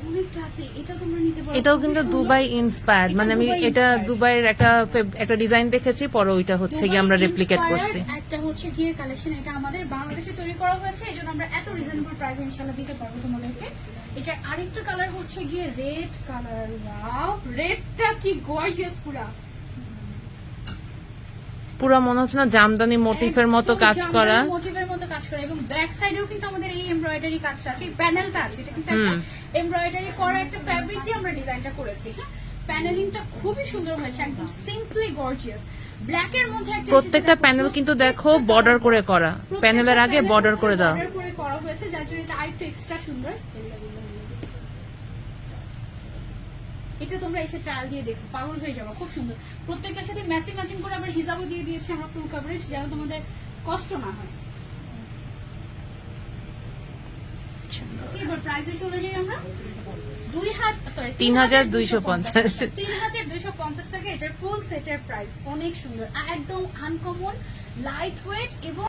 অনেক ক্লাসি, এটা তোমরা নিতে পারো। এটাও কিন্তু দুবাই ইন্সপায়ার্ড, মানে আমি এটা দুবাইয়ের একটা ডিজাইন দেখেছি, পরে ওইটা হচ্ছে গিয়ে আমরা রেপ্লিকেট করছি। একটা হচ্ছে গিয়ে কালেকশন, এটা আমাদের বাংলাদেশে তৈরি করা হয়েছে, এজন্য আমরা এত রিজনেবল প্রাইসে ইনশাআল্লাহ দিতে পারবো তোমাদেরকে। এটার আরেকটা কালার হচ্ছে গিয়ে রেড কালার। ওয়াও, রেডটা কি গর্জিয়াস! পুরো মনে হচ্ছে না জামদানি মোটিফের মতো কাজ করা, মোটিভের মতো কাজ করা, এবং ব্যাক সাইডেও কিন্তু আমাদের এই এমব্রয়ডারি কাজটা আছে, প্যানেলটা আছে, এটা কিন্তু একটা এমব্রয়ডারি করা একটা ফ্যাব্রিক দিয়ে আমরা ডিজাইনটা করেছি। হ্যাঁ, প্যানেলিংটা খুবই সুন্দর হয়েছে, একদম সিম্পলি গর্জিয়াস। ব্ল্যাক এর মধ্যে একটা প্রত্যেকটা প্যানেল কিন্তু দেখো বর্ডার করে করা, প্যানেলের আগে বর্ডার করে দাও, বর্ডার করে করা হয়েছে, যার জন্য এটা আরেকটু এক্সট্রা সুন্দর। এটা তোমরা এসে ট্রায়াল দিয়ে দেখো, পাগল হয়ে যাবে, খুব সুন্দর। প্রত্যেকটার সাথে ম্যাচিং ম্যাচিং করে আবার হিজাবও দিয়ে দিয়েছি আমরা, ফুল কভারেজ, যেন তোমাদের কষ্ট না হয়। এবার প্রাইসে চলে যাই আমরা 3250 টাকা। এটার ফুল সেটের প্রাইস অনেক সুন্দর, একদম আনকমন, লাইট ওয়েট এবং